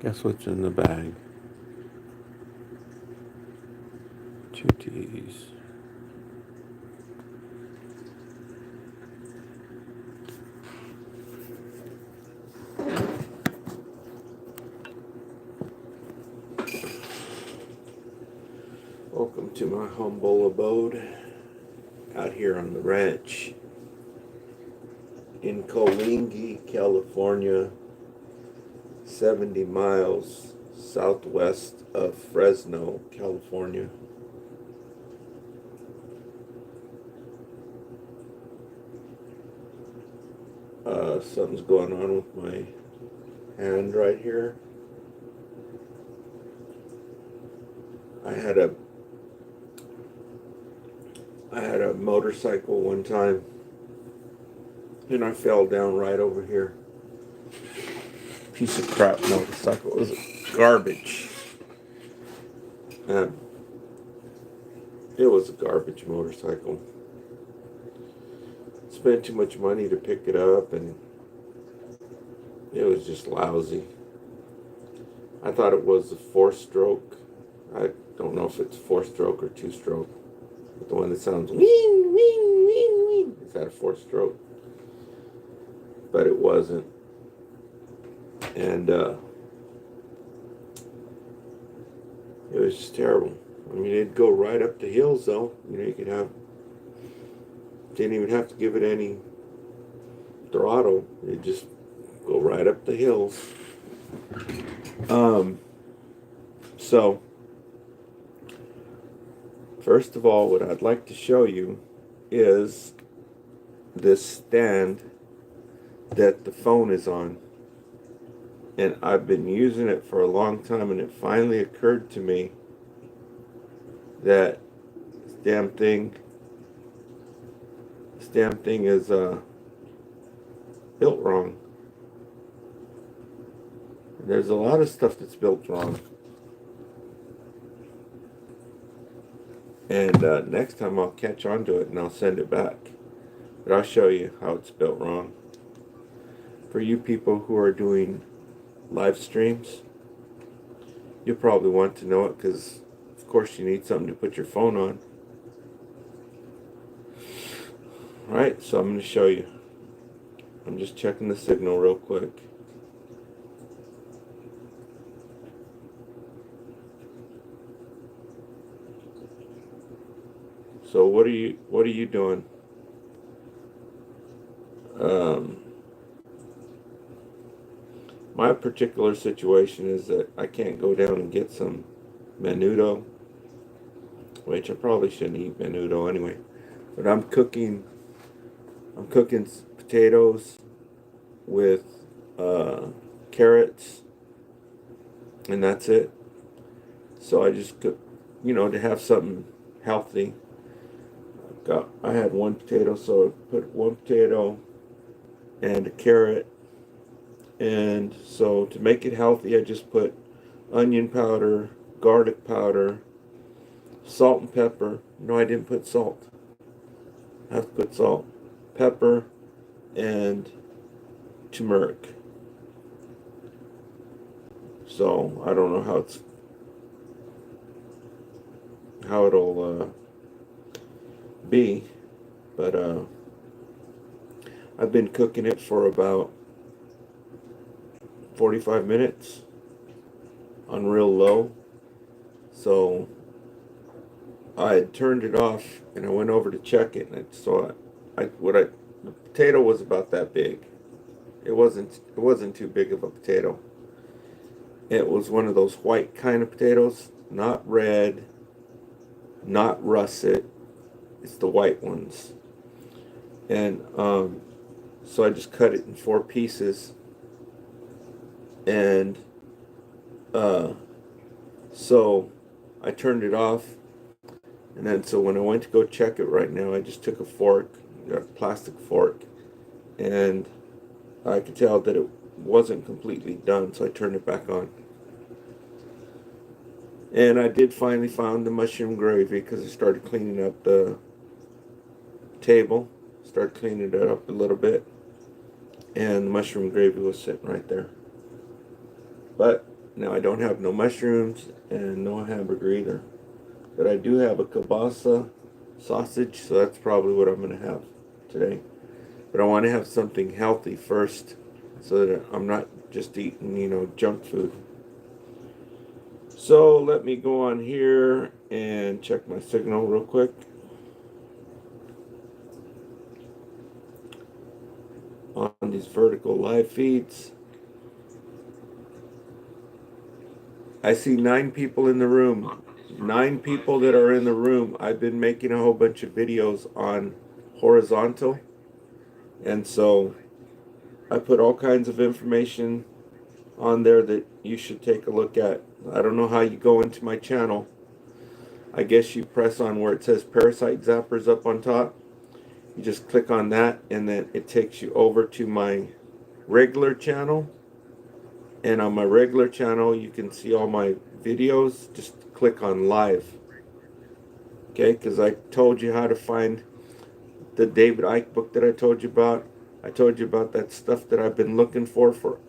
Guess what's in the bag? 2 T's. Welcome to my humble abode out here on the ranch in Colingi, California, 70 miles southwest of Fresno, California. Something's going on with my hand right here. I had a motorcycle one time and I fell down right over here. Piece of crap motorcycle. It was garbage. It was a garbage motorcycle. Spent too much money to pick it up and it was just lousy. I thought it was a 4-stroke. I don't know if it's 4-stroke or 2-stroke. But the one that sounds wing, wing, wing, wing. Is that a 4-stroke? But it wasn't. And it was just terrible. I mean, it'd go right up the hills though. You know, you could have, didn't even have to give it any throttle. It'd just go right up the hills. So, first of all, what I'd like to show you is this stand that the phone is on. And I've been using it for a long time, and it finally occurred to me that this damn thing is built wrong. There's a lot of stuff that's built wrong. And next time I'll catch on to it and I'll send it back. But I'll show you how it's built wrong. For you people who are doing live streams, you'll probably want to know it because, of course, you need something to put your phone on. Alright, so I'm going to show you. I'm just checking the signal real quick. So what are you doing? My particular situation is that I can't go down and get some menudo, which I probably shouldn't eat menudo anyway. But I'm cooking potatoes with carrots, and that's it. So I just cook, you know, to have something healthy. I had one potato, so I put one potato and a carrot. And so to make it healthy, I just put onion powder, garlic powder, salt and pepper. No, I didn't put salt. I have to put salt, pepper, and turmeric. So I don't know how it'll be, but I've been cooking it for about 45 minutes on real low. So I had turned it off and I went over to check it, and I saw the potato was about that big. It wasn't too big of a potato. It was one of those white kind of potatoes, not red, not russet. It's the white ones. And so I just cut it in 4 pieces. And so I turned it off. And then so when I went to go check it right now, I just took a fork, got a plastic fork, and I could tell that it wasn't completely done, so I turned it back on. And I did finally find the mushroom gravy because I started cleaning up the table, started cleaning it up a little bit, and the mushroom gravy was sitting right there. But Now I don't have no mushrooms and no hamburger either. But I do have a kielbasa sausage, so that's probably what I'm going to have today. But I want to have something healthy first so that I'm not just eating, junk food. So let me go on here and check my signal real quick. On these vertical live feeds. I see 9 people in the room. 9 people that are in the room. I've been making a whole bunch of videos on horizontal. And so I put all kinds of information on there that you should take a look at. I don't know how you go into my channel. I guess you press on where it says Parasite Zappers up on top. You just click on that and then it takes you over to my regular channel. And on my regular channel you can see all my videos. Just click on live. Okay, because I told you how to find the David Icke book that I told you about. I told you about that stuff that I've been looking for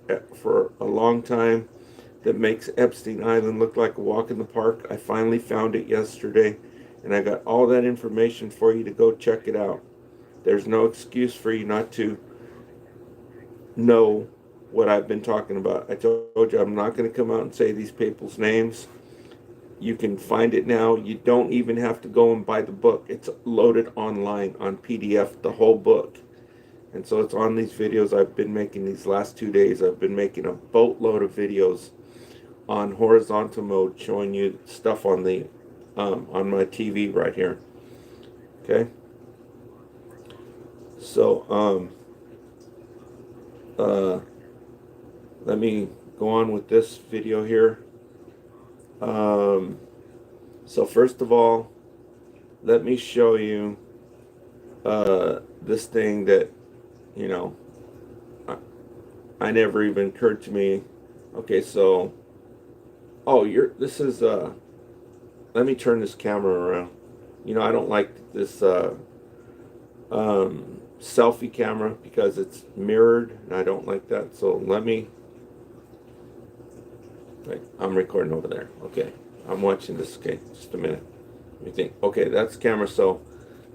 a long time that makes Epstein Island look like a walk in the park. I finally found it yesterday, and I got all that information for you to go check it out. There's no excuse for you not to know what I've been talking about. I told you I'm not going to come out and say these people's names. You can find it now. You don't even have to go and buy the book. It's loaded online on PDF, the whole book. And so it's on these videos I've been making these last 2 days. I've been making a boatload of videos on horizontal mode showing you stuff on the on my TV right here. Okay. So let me go on with this video here. So first of all, let me show you this thing that I never even occurred to me. Okay, so this is let me turn this camera around. I don't like this selfie camera because it's mirrored and I don't like that. So wait, I'm recording over there. Okay, I'm watching this. Okay, just a minute. Let me think. Okay, that's camera. So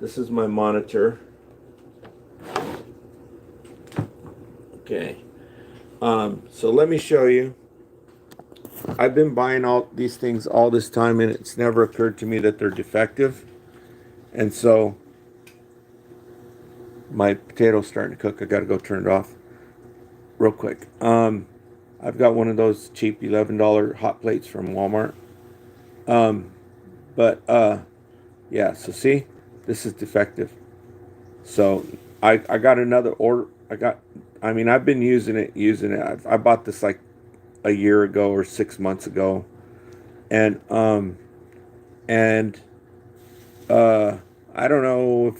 this is my monitor. Okay. So let me show you. I've been buying all these things all this time and it's never occurred to me that they're defective. And so my potato's starting to cook. I got to go turn it off real quick. I've got one of those cheap $11 hot plates from Walmart. Yeah, so see, this is defective. So I got another order. I've been using it. I bought this like a year ago or 6 months ago. And I don't know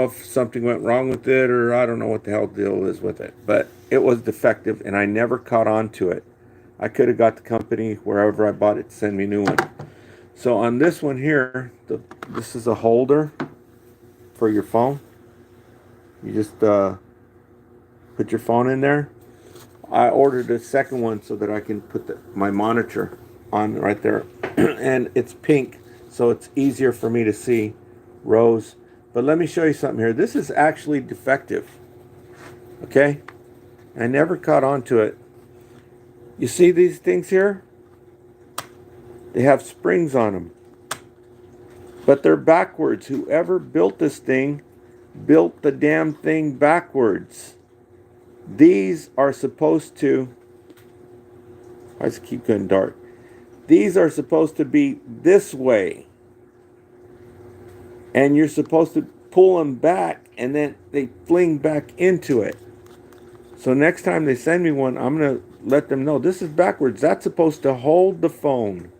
if something went wrong with it or I don't know what the hell the deal is with it, but it was defective and I never caught on to it. I could have got the company wherever I bought it to send me a new one. So on this one here, this is a holder for your phone. You just put your phone in there. I ordered a second one so that I can put my monitor on right there. And it's pink, so it's easier for me to see. Rose. But let me show you something here. This is actually defective. Okay? I never caught on to it. You see these things here? They have springs on them. But they're backwards. Whoever built this thing built the damn thing backwards. These are supposed to... Why does it keep going dark? These are supposed to be this way. And you're supposed to pull them back and then they fling back into it. So next time they send me one, I'm going to let them know this is backwards. That's supposed to hold the phone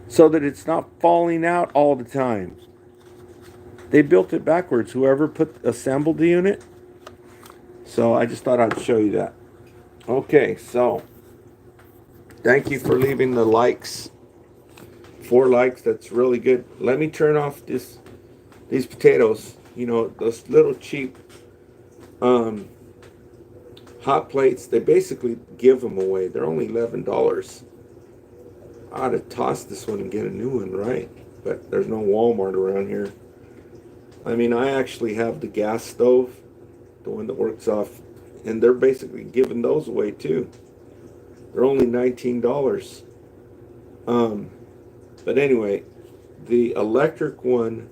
so that it's not falling out all the time. They built it backwards, whoever assembled the unit. So I just thought I'd show you that. Okay, so thank you for leaving the likes. 4 likes, that's really good. Let me turn off these potatoes. Those little cheap hot plates, they basically give them away. They're only $11. I ought to toss this one and get a new one, right? But there's no Walmart around here. I mean, I actually have the gas stove, the one that works off, and they're basically giving those away too. They're only $19. But anyway, the electric one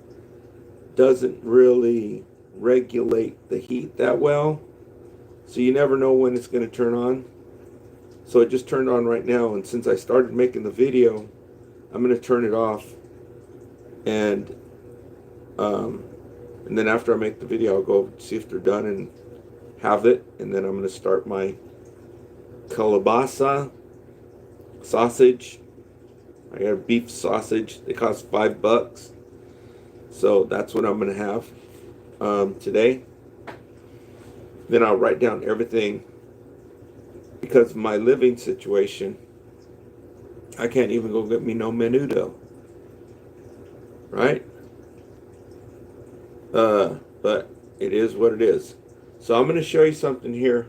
doesn't really regulate the heat that well, so you never know when it's going to turn on. So it just turned on right now, and since I started making the video, I'm going to turn it off, and then after I make the video, I'll go see if they're done and have it, and then I'm going to start my kielbasa sausage. I got a beef sausage. They cost $5, so that's what I'm going to have today. Then I'll write down everything, because of my living situation, I can't even go get me no menudo, right? But it is what it is. So I'm going to show you something here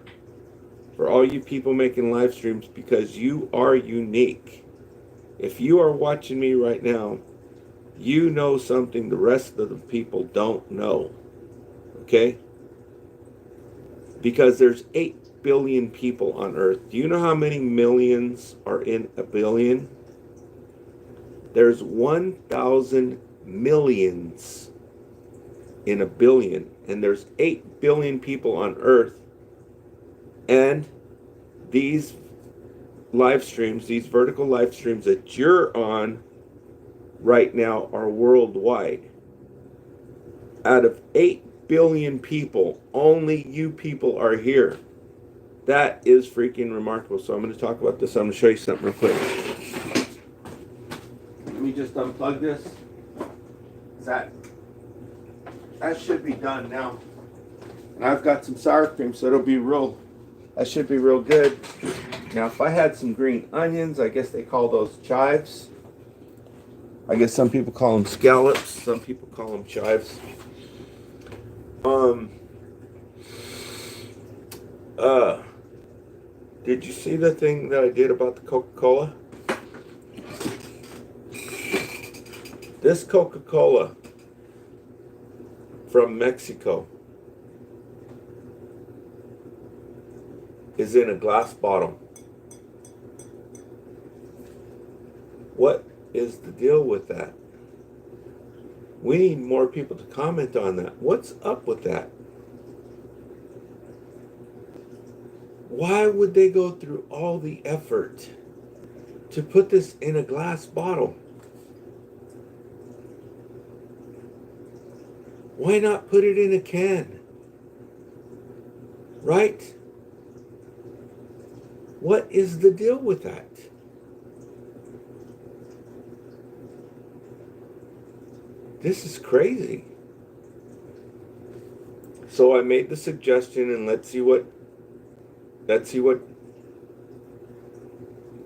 for all you people making live streams, because you are unique. If you are watching me right now, you know something the rest of the people don't know. Okay? Because there's 8 billion people on Earth. Do you know how many millions are in a billion? There's 1,000 millions in a billion, and there's 8 billion people on Earth, and these live streams, these vertical live streams that you're on right now are worldwide. Out of 8 billion people, only you people are here. That is freaking remarkable. So I'm going to talk about this. I'm going to show you something real quick. Let me just unplug this. That should be done now. And I've got some sour cream, so that should be real good. Now, if I had some green onions, I guess they call those chives. I guess some people call them scallops. Some people call them chives. Did you see the thing that I did about the Coca-Cola? This Coca-Cola from Mexico is in a glass bottle. What is the deal with that? We need more people to comment on that. What's up with that? Why would they go through all the effort to put this in a glass bottle? Why not put it in a can? Right? What is the deal with that? This is crazy. So I made the suggestion, and let's see what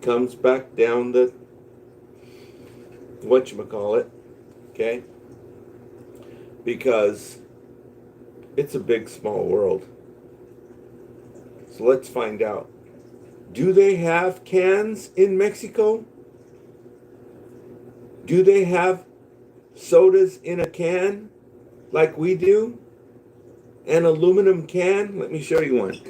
comes back down the whatchamacallit, okay? Because it's a big, small world. So let's find out. Do they have cans in Mexico? Do they have sodas in a can like we do? An aluminum can? Let me show you one.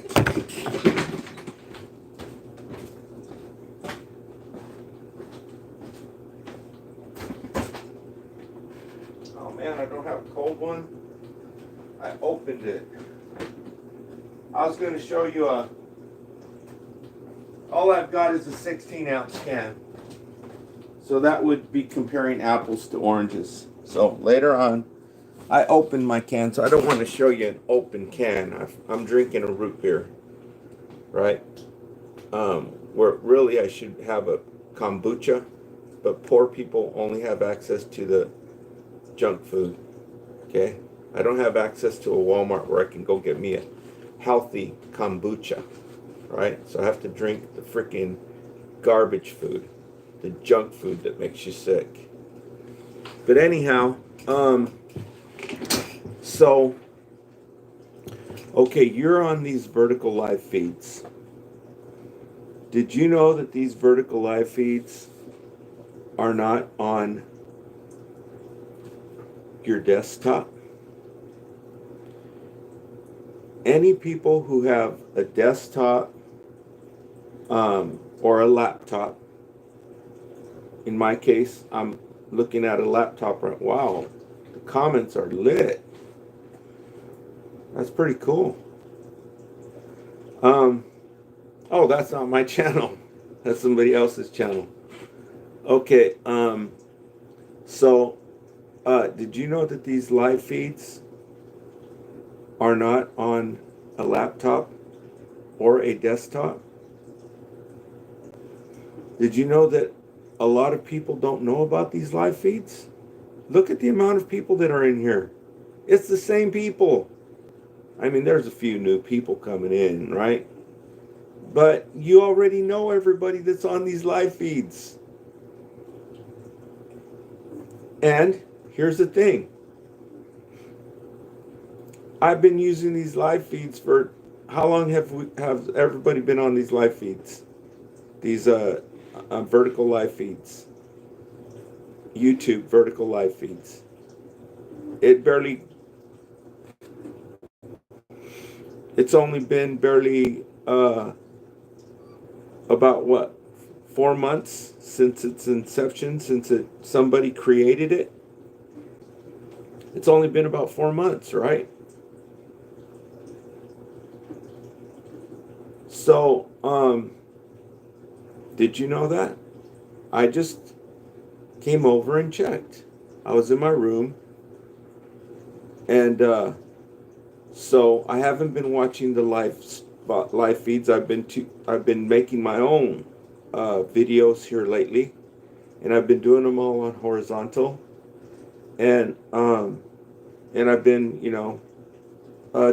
Oh man, I don't have a cold one. I opened it. I was going to show you all I've got is a 16-ounce can. So that would be comparing apples to oranges. So later on, I opened my can, so I don't want to show you an open can. I'm drinking a root beer, right? Where really I should have a kombucha, but poor people only have access to the junk food, okay? I don't have access to a Walmart where I can go get me a healthy kombucha, right? So I have to drink the freaking garbage food, the junk food that makes you sick. But anyhow, Okay, you're on these vertical live feeds. Did you know that these vertical live feeds are not on your desktop? Any people who have a desktop or a laptop, in my case, I'm looking at a laptop right. Wow, the comments are lit. That's pretty cool. Oh, that's not my channel. That's somebody else's channel. Okay. So, did you know that these live feeds are not on a laptop or a desktop? Did you know that a lot of people don't know about these live feeds? Look at the amount of people that are in here. It's the same people. I mean, there's a few new people coming in, right? But you already know everybody that's on these live feeds. And here's the thing. I've been using these live feeds for how long have everybody been on these live feeds? These vertical live feeds. YouTube vertical live feeds. It's only been barely about what, 4 months since its inception, somebody created it. It's only been about 4 months, right? So, did you know that? I just came over and checked. I was in my room, and so I haven't been watching the live feeds. I've been making my own videos here lately, and I've been doing them all on horizontal, and I've been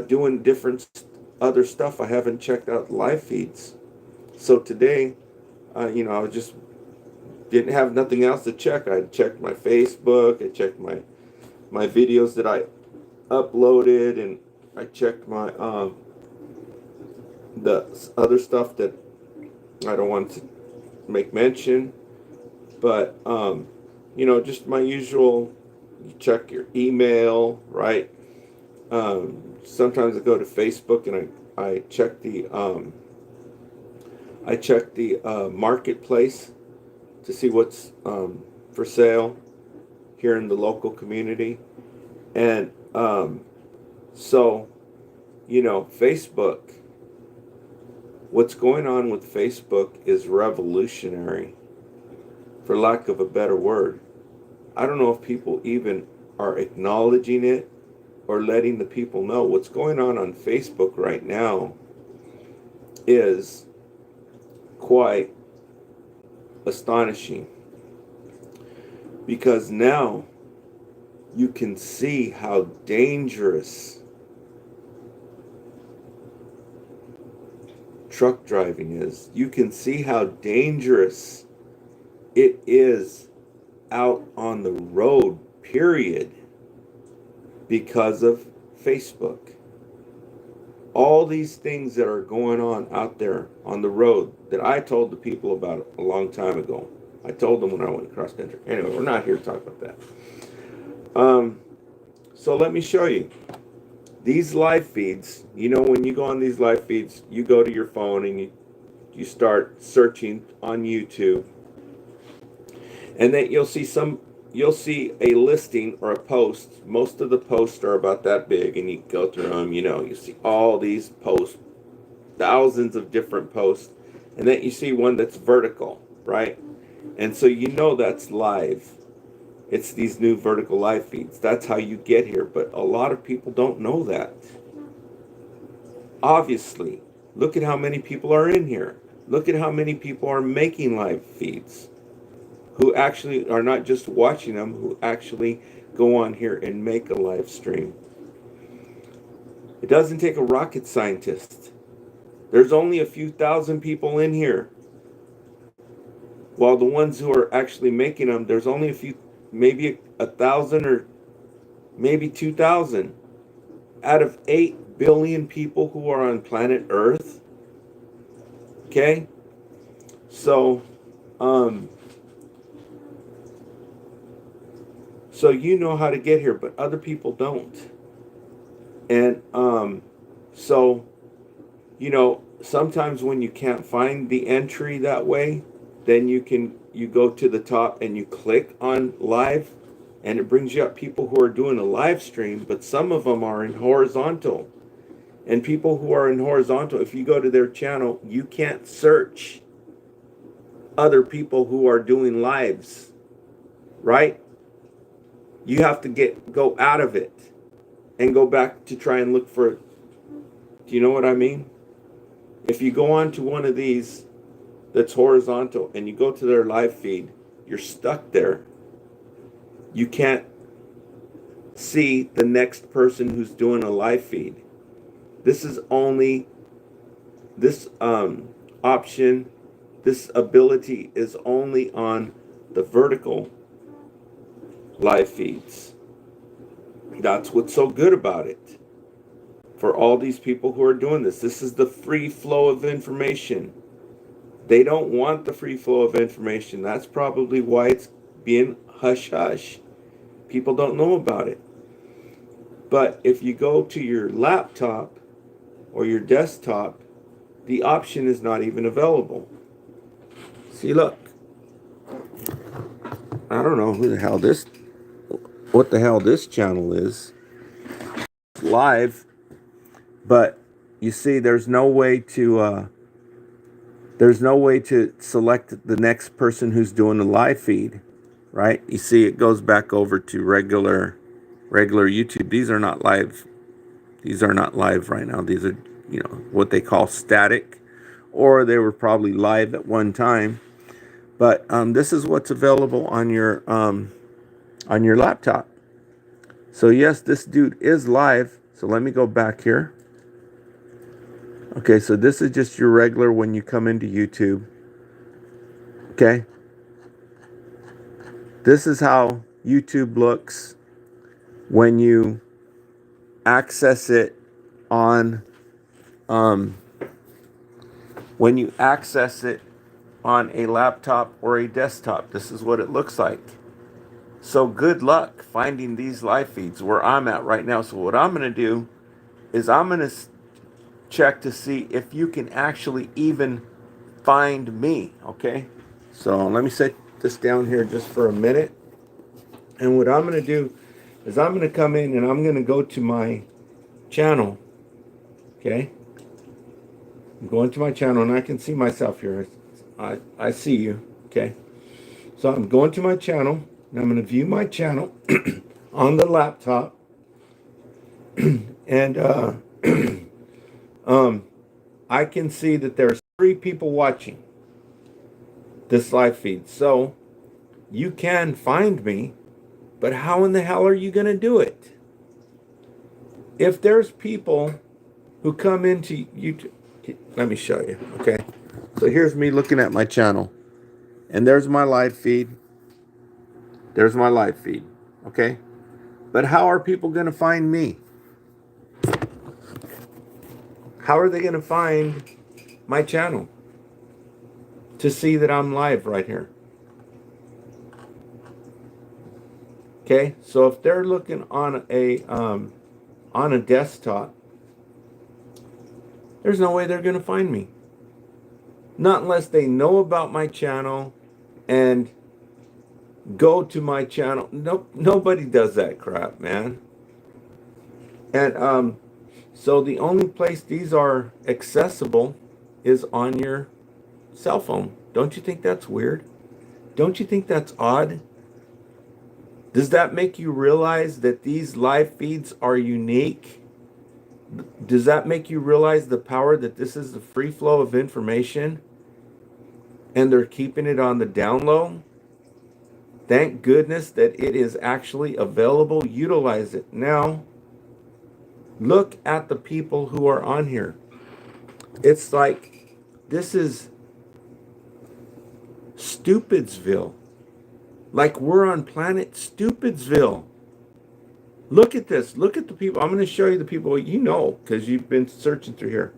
doing different other stuff. I haven't checked out live feeds. So today, I was just didn't have nothing else to check. I checked my Facebook. I checked my videos that I uploaded, and I checked my the other stuff that I don't want to make mention, but just my usual. You check your email, right? Sometimes I go to Facebook and I check the marketplace to see what's for sale here in the local community, and so Facebook. What's going on with Facebook is revolutionary, for lack of a better word. I don't know if people even are acknowledging it or letting the people know. What's going on Facebook right now is quite astonishing, because now you can see how dangerous truck driving is. You can see how dangerous it is out on the road, period, because of Facebook. All these things that are going on out there on the road that I told the people about a long time ago. I told them when I went cross country. Anyway, we're not here to talk about that. So let me show you. These live feeds, when you go on these live feeds, you go to your phone and you start searching on YouTube. And then you'll see a listing or a post. Most of the posts are about that big, and you go through them, you see all these posts, thousands of different posts, and then you see one that's vertical, right? And so that's live. It's these new vertical live feeds. That's how you get here, but a lot of people don't know that. Obviously, look at how many people are in here. Look at how many people are making live feeds, who actually are not just watching them, who actually go on here and make a live stream. It doesn't take a rocket scientist. There's only a few thousand people in here. While the ones who are actually making them, there's only a few, maybe 1,000 or maybe 2,000 out of 8 billion people who are on planet Earth. Okay? So, so you know how to get here, but other people don't. And so, you know, sometimes when you can't find the entry that way, then you go to the top and you click on live, and it brings you up people who are doing a live stream, but some of them are in horizontal. And people who are in horizontal, if you go to their channel, you can't search other people who are doing lives, right? You have to go out of it and go back to try and look for it. Do you know what I mean? If you go on to one of these that's horizontal and you go to their live feed, you're stuck there. You can't see the next person who's doing a live feed. This is only, this option, this ability is only on the vertical live feeds. That's what's so good about it. For all these people who are doing this, this is the free flow of information. They don't want the free flow of information. That's probably why it's being hush-hush. People don't know about it. But if you go to your laptop or your desktop, the option is not even available. See, look. I don't know what the hell this channel is. It's live, but you see there's no way to select the next person who's doing the live feed, right? You see it goes back over to regular YouTube. These are not live. These are not live right now. These are, you know, what they call static, or they were probably live at one time. But this is what's available on your laptop. So yes, this dude is live. So let me go back here. Okay, so this is just your regular when you come into YouTube. Okay. This is how YouTube looks when you access it on a laptop or a desktop. This is what it looks like. So good luck finding these live feeds where I'm at right now. So what I'm going to do is I'm going to check to see if you can actually even find me. Okay. So let me set this down here just for a minute. And what I'm going to do is I'm going to come in and I'm going to go to my channel. Okay. I'm going to my channel and I can see myself here. I see you. Okay. So I'm going to my channel and I'm going to view my channel on the laptop. And I can see that there's 3 people watching this live feed. So you can find me, but how in the hell are you going to do it? If there's people who come into YouTube, let me show you. Okay. So here's me looking at my channel. And there's my live feed. There's my live feed. Okay. But how are people going to find me? How are they going to find my channel to see that I'm live right here? Okay. So if they're looking on a desktop, there's no way they're going to find me. Not unless they know about my channel and go to my channel. Nope, nobody does that crap, man. And so the only place these are accessible is on your cell phone. Don't you think that's weird? Don't you think that's odd? Does that make you realize that these live feeds are unique? Does that make you realize the power that this is the free flow of information and they're keeping it on the down low? Thank goodness that it is actually available. Utilize it. Now, look at the people who are on here. It's like, this is Stupidsville. Like we're on planet Stupidsville. Look at this. Look at the people. I'm going to show you the people you know because you've been searching through here.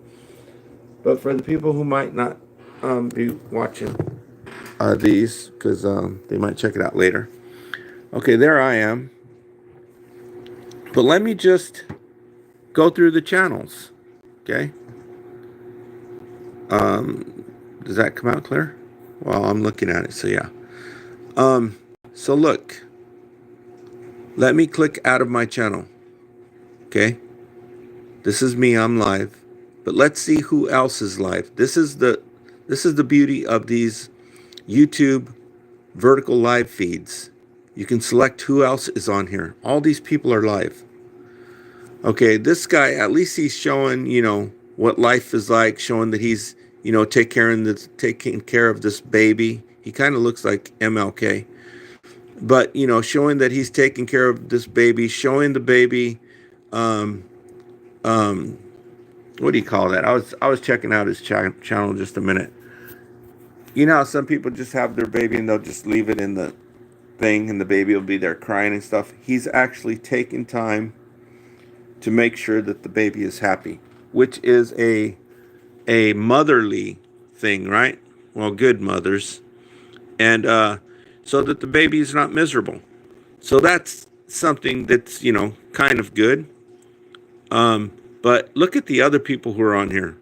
But for the people who might not be watching these, because they might check it out later. Okay, there I am. But let me just go through the channels. Okay. Does that come out clear? Well, I'm looking at it, so yeah. So look. Let me click out of my channel. Okay. This is me, I'm live. But let's see who else is live. This is the beauty of these YouTube vertical live feeds. You can select who else is on here. All these people are live. Okay, this guy, at least he's showing, what life is like, showing that he's, taking care of this baby. He kind of looks like MLK. But, showing that he's taking care of this baby, showing the baby, what do you call that? I was checking out his channel just a minute. You know how some people just have their baby and they'll just leave it in the thing and the baby will be there crying and stuff. He's actually taking time to make sure that the baby is happy, which is a motherly thing, right? Well, good mothers. And so that the baby is not miserable. So that's something that's, kind of good. But look at the other people who are on here.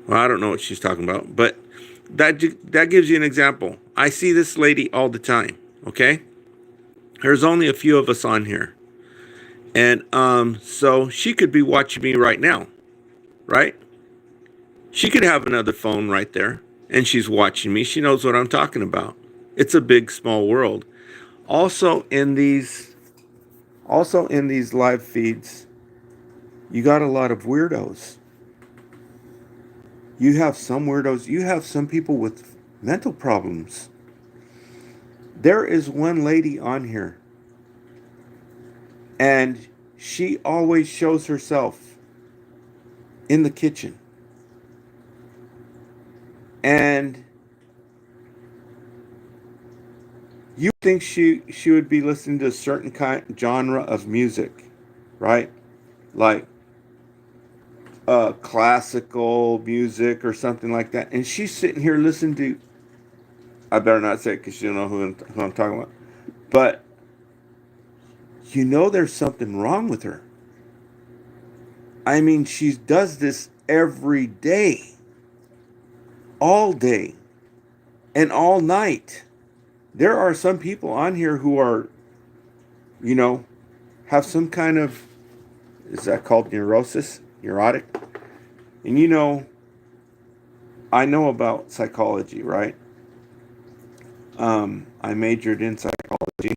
Well, I don't know what she's talking about, but that gives you an example. I see this lady all the time, okay? There's only a few of us on here. And so she could be watching me right now, right? She could have another phone right there, and she's watching me. She knows what I'm talking about. It's a big, small world. Also in these live feeds, you got a lot of weirdos. You have some weirdos. You have some people with mental problems. There is one lady on here, and she always shows herself in the kitchen. And you think she would be listening to a certain genre of music, right? Like classical music or something like that. And she's sitting here listening to, I better not say it because you don't know who I'm talking about. But there's something wrong with her. I mean, she does this every day, all day, and all night. There are some people on here who are, have some kind of, is that called neurosis? Neurotic? And I know about psychology, right? I majored in psychology,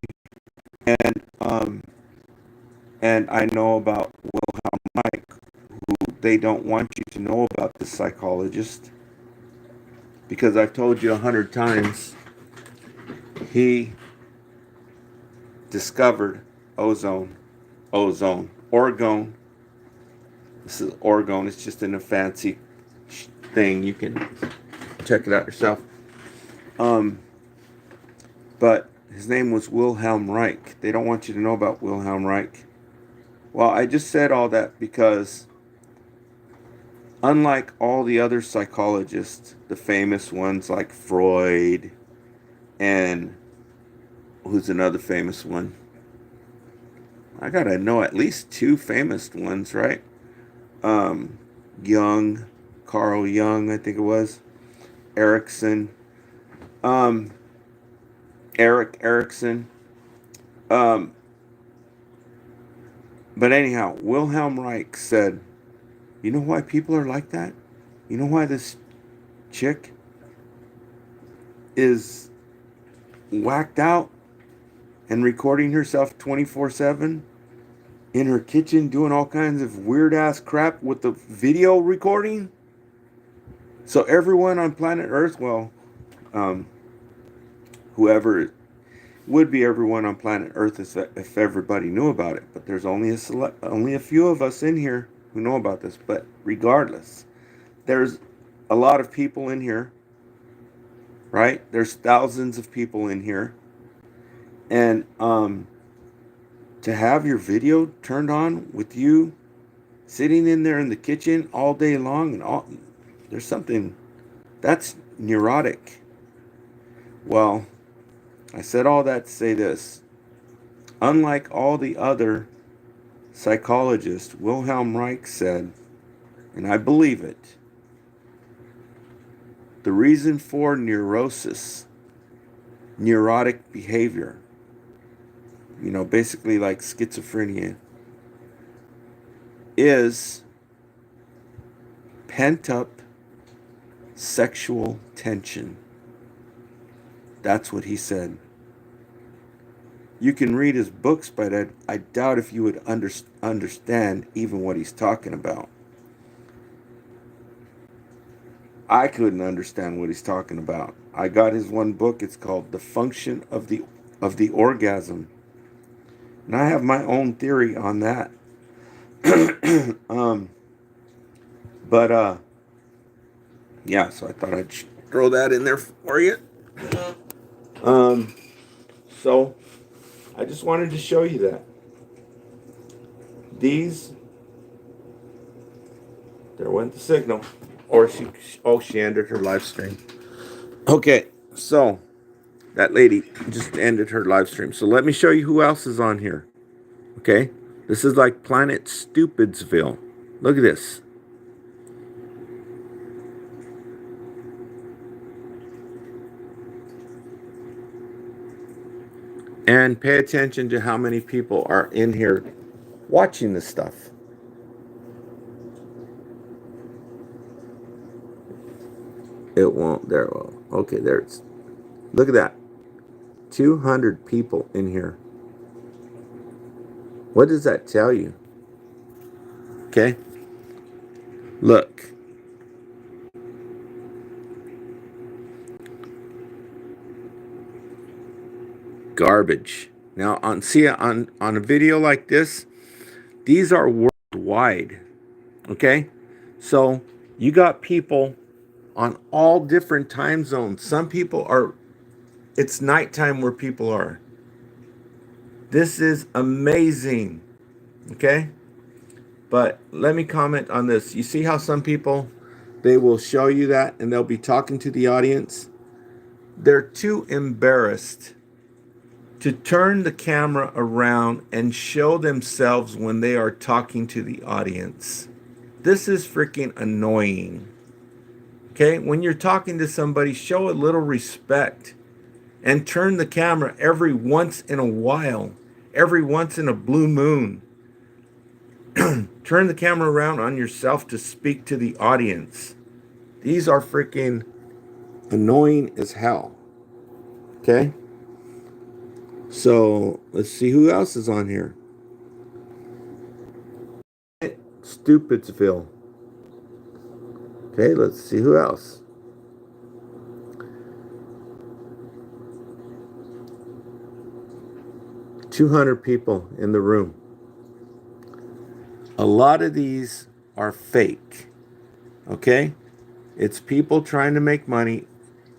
and I know about Wilhelm Reich, who they don't want you to know about this psychologist, because I've told you 100 times, he discovered orgone. This is orgone. It's just in a fancy thing. You can check it out yourself. But his name was Wilhelm Reich. They don't want you to know about Wilhelm Reich. Well, I just said all that because unlike all the other psychologists, the famous ones like Freud, and who's another famous one? I gotta know at least two famous ones, right? Carl Jung, I think it was. Erik Erikson. But anyhow, Wilhelm Reich said, you know why people are like that? You know why this chick is whacked out and recording herself 24/7 in her kitchen doing all kinds of weird ass crap with the video recording? So everyone on planet Earth, well, whoever would be everyone on planet Earth if everybody knew about it. But there's only a few of us in here who know about this. But regardless, there's a lot of people in here, right? There's thousands of people in here, and to have your video turned on with you sitting in there in the kitchen all day long and all, there's something that's neurotic. Well, I said all that to say this. Unlike all the other psychologists, Wilhelm Reich said, and I believe it, the reason for neurosis, neurotic behavior, basically like schizophrenia, is pent up sexual tension. That's what he said. You can read his books, but I doubt if you would understand even what he's talking about. I couldn't understand what he's talking about. I got his one book. It's called The Function of the Orgasm. And I have my own theory on that. Yeah, so I thought I'd throw that in there for you. So I just wanted to show you that. There went the signal. Or she ended her live stream. Okay, so that lady just ended her live stream. So let me show you who else is on here. Okay, this is like Planet Stupidsville. Look at this. And pay attention to how many people are in here watching this stuff. It won't. There. Well, okay, there's. Look at that. 200 people in here. What does that tell you? Okay. Look. Garbage. Now, on a video like this, these are worldwide. Okay? So, you got people on all different time zones. Some people are, it's nighttime where people are. This is amazing. Okay? But let me comment on this. You see how some people, they will show you that and they'll be talking to the audience? They're too embarrassed to turn the camera around and show themselves when they are talking to the audience. This is freaking annoying. Okay, when you're talking to somebody, show a little respect and turn the camera every once in a while, every once in a blue moon. Turn the camera around on yourself to speak to the audience. These are freaking annoying as hell. Okay? So, let's see who else is on here. Stupidsville. Okay, let's see who else. $200 people in the room. A lot of these are fake. Okay? It's people trying to make money.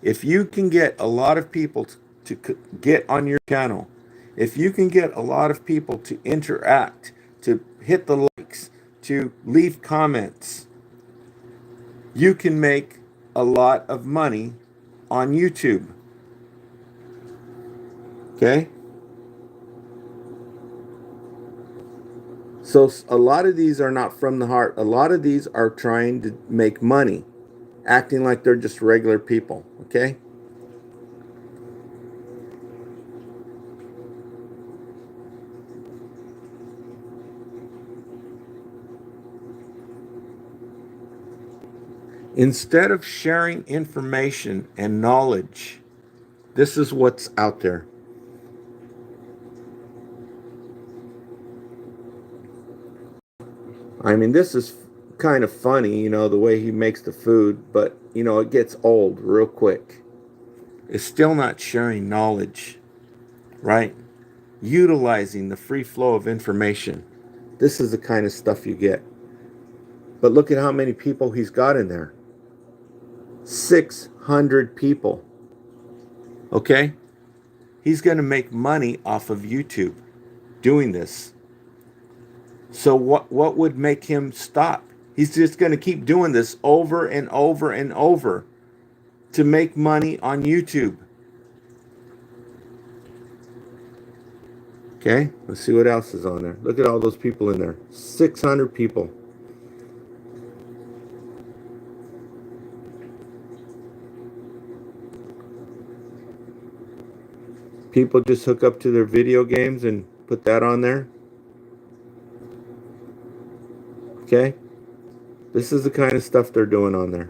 If you can get a lot of people to get on your channel, if you can get a lot of people to interact, to hit the likes, to leave comments, you can make a lot of money on YouTube. Okay? So a lot of these are not from the heart. A lot of these are trying to make money, acting like they're just regular people. Okay? Instead of sharing information and knowledge, this is what's out there. I mean, this is kind of funny, the way he makes the food, but, it gets old real quick. It's still not sharing knowledge, right? Utilizing the free flow of information. This is the kind of stuff you get. But look at how many people he's got in there. 600 people. Okay? He's going to make money off of YouTube. doing this. So what would make him stop? He's just going to keep doing this over and over and over to make money on YouTube. Okay, let's see what else is on there. Look at all those people in there. 600 people. People just hook up to their video games and put that on there. Okay? This is the kind of stuff they're doing on there.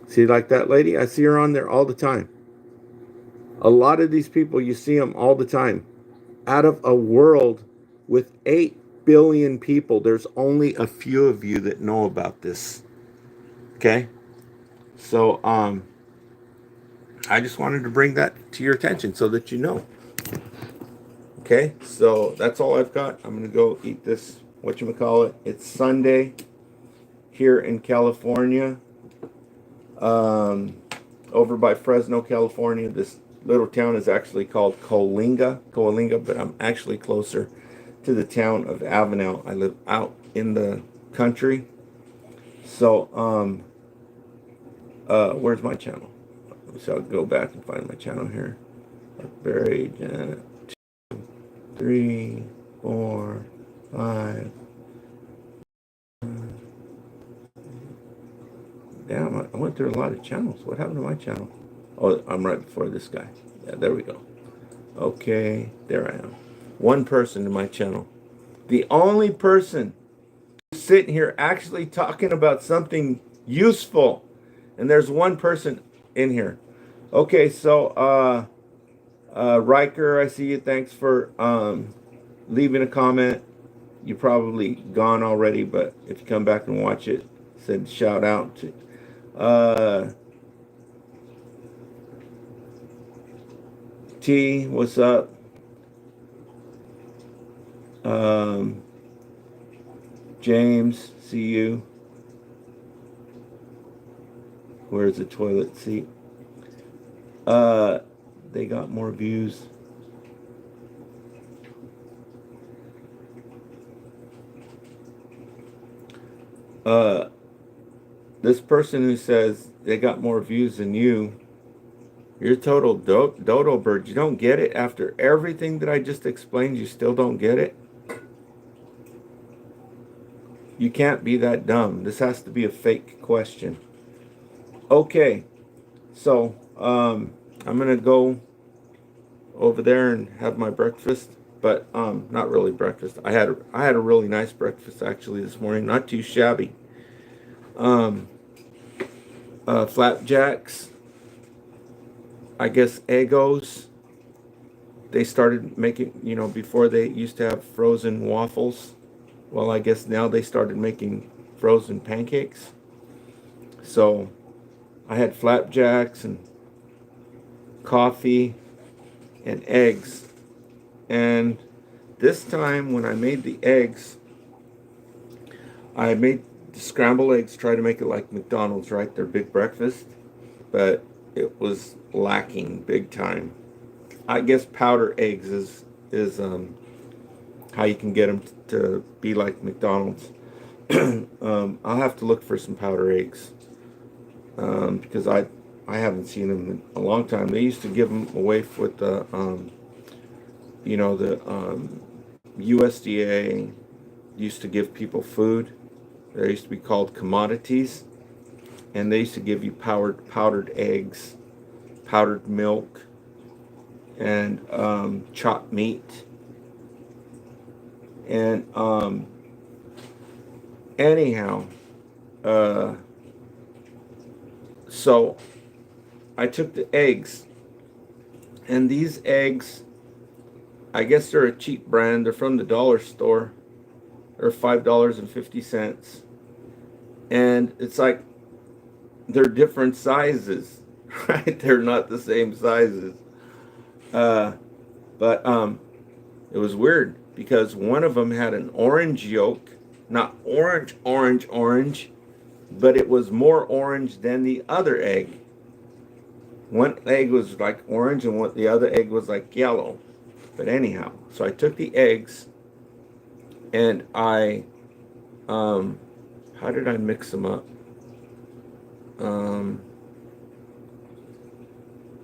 See, like that lady? I see her on there all the time. A lot of these people, you see them all the time. Out of a world with 8 billion people, there's only a few of you that know about this. Okay? So, I just wanted to bring that to your attention so that you know. Okay? So, that's all I've got. I'm going to go eat this, whatchamacallit. It's Sunday here in California. Over by Fresno, California. This little town is actually called Coalinga, but I'm actually closer to the town of Avenel. I live out in the country. So, where's my channel? So I'll go back and find my channel here. Buried 2, 3, 4, 5. Damn, I went through a lot of channels. What happened to my channel? Oh, I'm right before this guy. Yeah, there we go. Okay, there I am. One person in my channel. The only person sitting here actually talking about something useful. And there's one person in here. Okay, so, Riker, I see you. Thanks for leaving a comment. You're probably gone already, but if you come back and watch it, said shout out to T, what's up? James, see you. Where's the toilet seat? They got more views. This person who says they got more views than you, you're a total dodo bird. You don't get it after everything that I just explained. You still don't get it. You can't be that dumb. This has to be a fake question. Okay, so I'm gonna go over there and have my breakfast, but not really breakfast. I had a really nice breakfast actually this morning, not too shabby. Flapjacks, I guess Eggos. They started making, before they used to have frozen waffles. Well, I guess now they started making frozen pancakes. So I had flapjacks and coffee and eggs. And this time when I made the eggs, I made the scrambled eggs, try to make it like McDonald's, right? Their big breakfast. But it was lacking big time. I guess powder eggs is how you can get them to be like McDonald's. I'll have to look for some powder eggs because I haven't seen them in a long time. They used to give them away with the USDA used to give people food. They used to be called commodities, and they used to give you powdered eggs, powdered milk, and chopped meat. And anyhow, so I took the eggs, and these eggs, I guess they're a cheap brand. They're from the dollar store. They're $5.50, and it's like they're different sizes, right? They're not the same sizes. But it was weird because one of them had an orange yolk, not orange, but it was more orange than the other egg. One egg was like orange and the other egg was like yellow. But anyhow, so I took the eggs and how did I mix them up?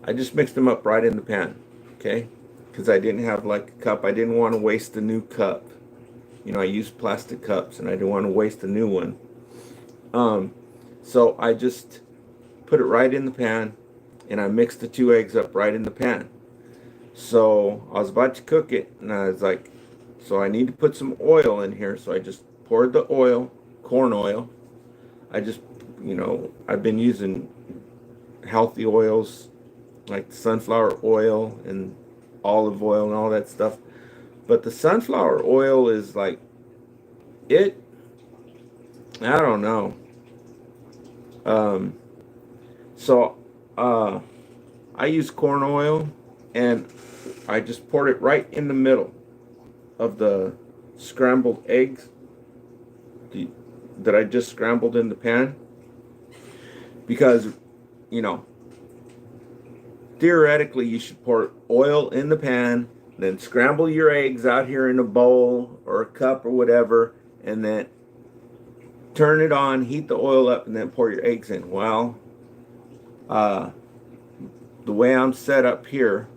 I just mixed them up right in the pan, okay? Because I didn't have like a cup. I didn't want to waste a new cup. You know, I used plastic cups and I didn't want to waste a new one. So I just put it right in the pan and I mixed the 2 eggs up right in the pan. So I was about to cook it and I was like, so I need to put some oil in here. So I just poured the oil, corn oil. I just, I've been using healthy oils like sunflower oil and olive oil and all that stuff. But the sunflower oil is like, I don't know. So I use corn oil and I just poured it right in the middle of the scrambled eggs that I just scrambled in the pan. Because, theoretically you should pour oil in the pan, then scramble your eggs out here in a bowl or a cup or whatever, and then turn it on, heat the oil up, and then pour your eggs in. Well, the way I'm set up here,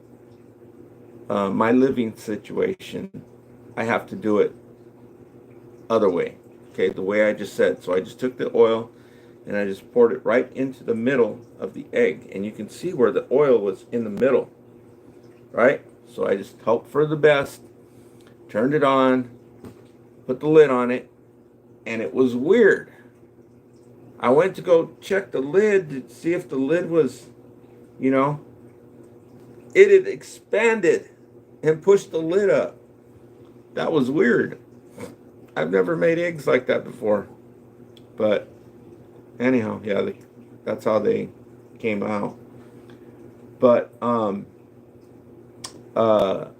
my living situation, I have to do it other way. Okay, the way I just said. So I just took the oil and I just poured it right into the middle of the egg. And you can see where the oil was in the middle, right? So I just hoped for the best, turned it on, put the lid on it, and it was weird. I went to go check the lid to see if the lid was, it had expanded and pushed the lid up. That was weird. I've never made eggs like that before. But anyhow, yeah, that's how they came out. But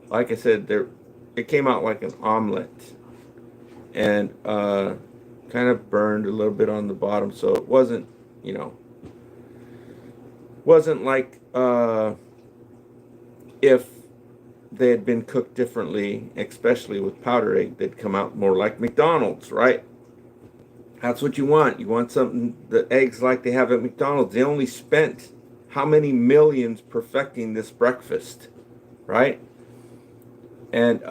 like I said, it came out like an omelet, and kind of burned a little bit on the bottom, so it wasn't, wasn't like if they had been cooked differently, especially with powder egg, they'd come out more like McDonald's, right? That's what you want. You want something, the eggs like they have at McDonald's. They only spent how many millions perfecting this breakfast, right? And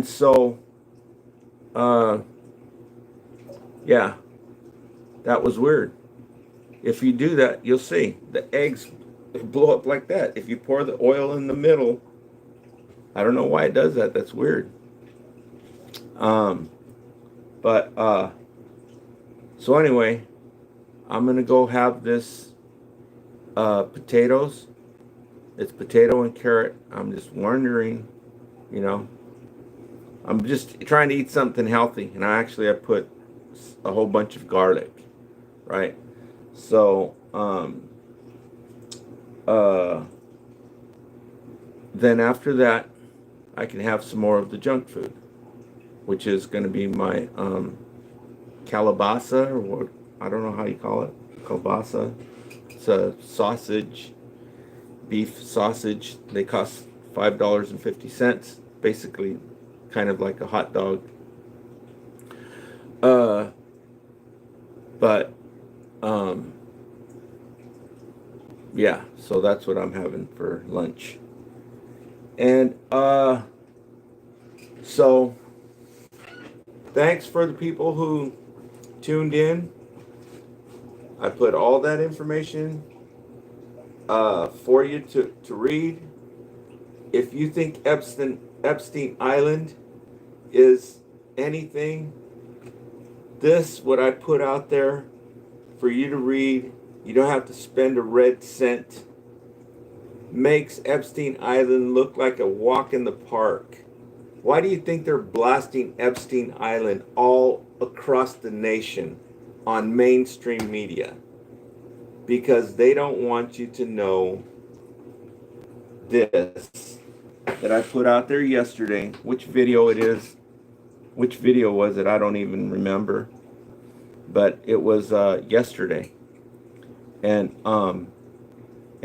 so, yeah, that was weird. If you do that, you'll see the eggs blow up like that. If you pour the oil in the middle, I don't know why it does that. That's weird. But so anyway, I'm gonna go have this potatoes. It's potato and carrot. I'm just wondering, I'm just trying to eat something healthy, and I put a whole bunch of garlic, right? So then after that, I can have some more of the junk food, which is going to be my calabasa, or what, I don't know how you call it, kielbasa. It's a sausage, beef sausage. They cost $5.50, basically kind of like a hot dog. But yeah, so that's what I'm having for lunch. And so thanks for the people who tuned in. I put all that information for you to read. If you think Epstein Island is anything, what I put out there for you to read, you don't have to spend a red cent, makes Epstein Island look like a walk in the park. Why do you think they're blasting Epstein Island all across the nation on mainstream media? Because they don't want you to know this that I put out there yesterday. Which video it is? Which video was it? I don't even remember. But it was yesterday. And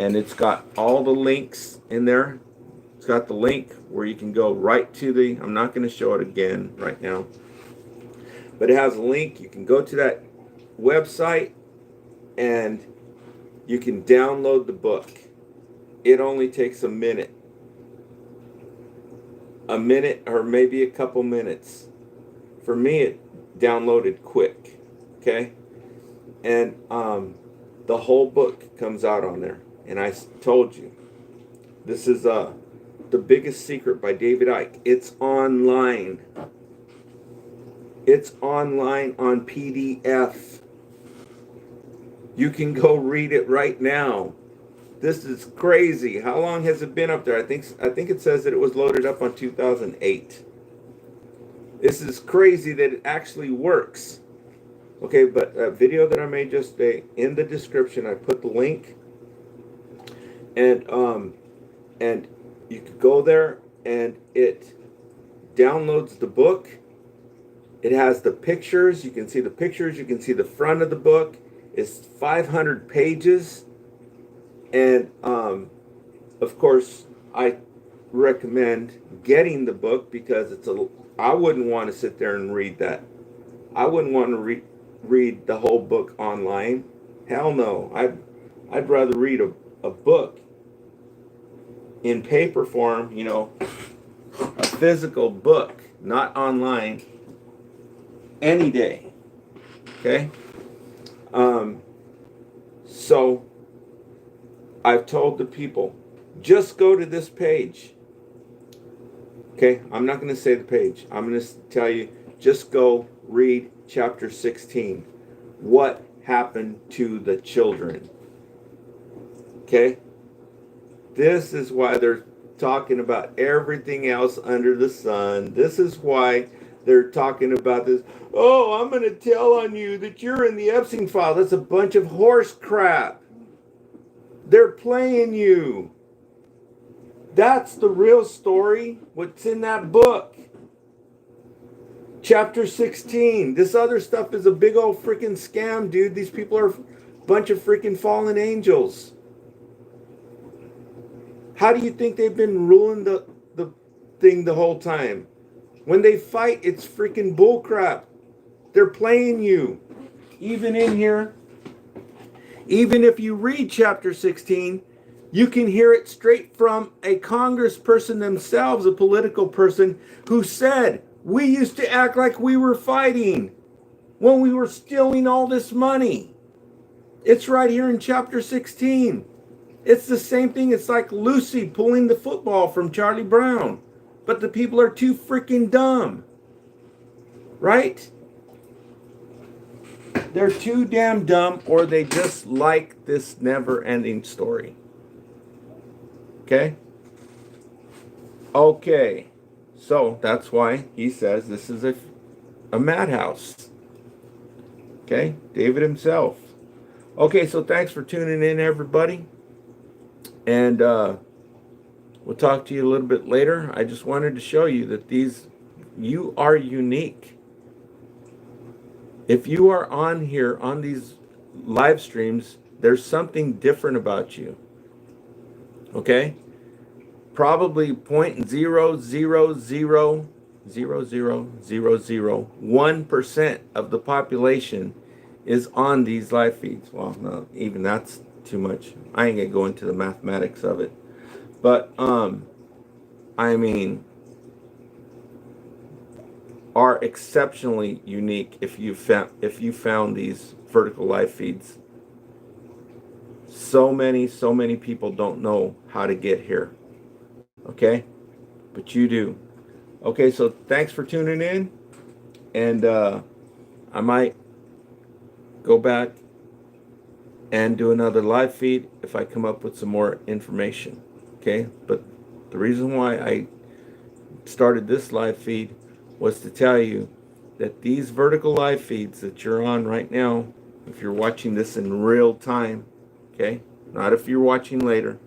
And it's got all the links in there. It's got the link where you can go right to the, I'm not going to show it again right now, but it has a link. You can go to that website and you can download the book. It only takes a minute or maybe a couple minutes. For me, it downloaded quick, okay? And the whole book comes out on there. And I told you, this is The Biggest Secret by David Icke. It's online. It's online on PDF. You can go read it right now. This is crazy. How long has it been up there? I think it says that it was loaded up on 2008. This is crazy that it actually works. Okay, but a video that I made just today, in the description, I put the link. And you could go there and it downloads the book. It has the pictures. You can see the pictures. You can see the front of the book. It's 500 pages. And of course, I recommend getting the book because I wouldn't want to sit there and read that. I wouldn't want to read the whole book online. Hell no. I'd rather read a book in paper form, a physical book, not online, any day. Okay? So I've told the people, just go to this page. Okay? I'm not going to say the page. I'm going to tell you, just go read chapter 16. What happened to the children? Okay? This is why they're talking about everything else under the sun. This is why they're talking about this. Oh, I'm going to tell on you that you're in the Epstein file. That's a bunch of horse crap. They're playing you. That's the real story. What's in that book? Chapter 16. This other stuff is a big old freaking scam, dude. These people are a bunch of freaking fallen angels. How do you think they've been ruling the thing the whole time? When they fight, it's freaking bullcrap. They're playing you. Even in here, even if you read chapter 16, you can hear it straight from a congressperson themselves, a political person, who said, we used to act like we were fighting when we were stealing all this money. It's right here in chapter 16. It's the same thing. It's like Lucy pulling the football from Charlie Brown. But the people are too freaking dumb. Right? They're too damn dumb, or they just like this never-ending story. Okay? Okay. So that's why he says this is a madhouse. Okay? David himself. Okay, so thanks for tuning in, everybody. And we'll talk to you a little bit later. I just wanted to show you that you are unique. If you are on here, on these live streams, there's something different about you. Okay? Probably 0.0000001% of the population is on these live feeds. Well, no, even that's too much. I ain't gonna go into the mathematics of it. But I mean, are exceptionally unique if you found these vertical live feeds. So many people don't know how to get here. Okay? But you do. Okay, so thanks for tuning in. And I might go back and do another live feed if I come up with some more information. Okay? But the reason why I started this live feed was to tell you that these vertical live feeds that you're on right now, if you're watching this in real time, okay? Not if you're watching later,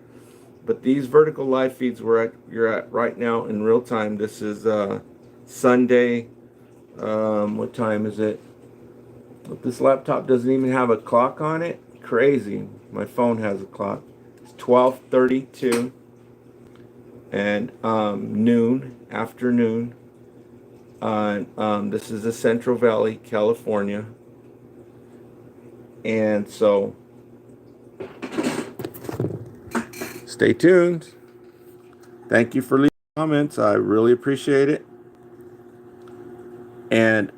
but these vertical live feeds you're at right now in real time. This is Sunday. What time is it? But this laptop doesn't even have a clock on it. Crazy. My phone has a clock. It's 12:32 and afternoon. This is the Central Valley, California. And so stay tuned. Thank you for leaving comments. I really appreciate it. And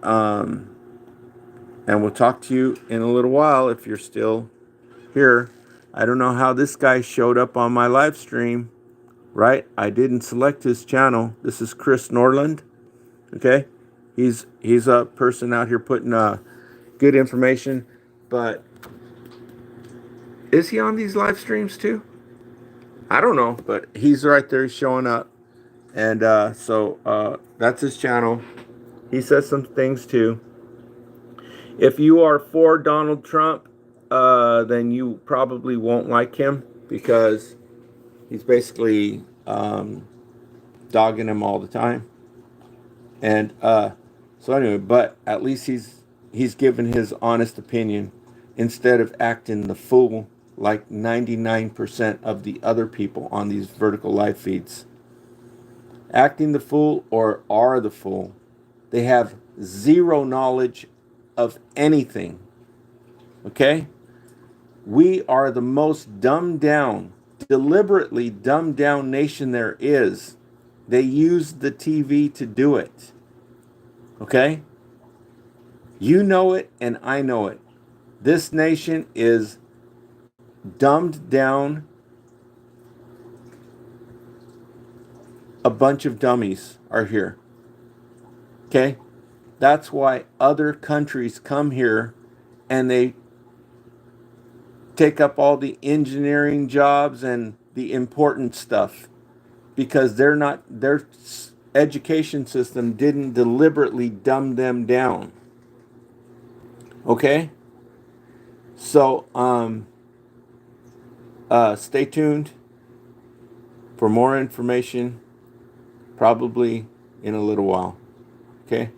we'll talk to you in a little while if you're still here. I don't know how this guy showed up on my live stream, right? I didn't select his channel. This is Chris Norland. Okay? He's a person out here putting good information, but is he on these live streams too? I don't know, but he's right there showing up. And so that's his channel. He says some things too. If you are for Donald Trump, then you probably won't like him because he's basically dogging him all the time. And so anyway, but at least he's given his honest opinion instead of acting the fool like 99% of the other people on these vertical live feeds. Acting the fool or are the fool. They have zero knowledge of anything. Okay? We are the most dumbed down, deliberately dumbed down nation there is. They use the TV to do it. Okay? You know it and I know it. This nation is dumbed down. A bunch of dummies are here. Okay? That's why other countries come here and they take up all the engineering jobs and the important stuff because their education system didn't deliberately dumb them down. Okay? So stay tuned for more information probably in a little while. Okay?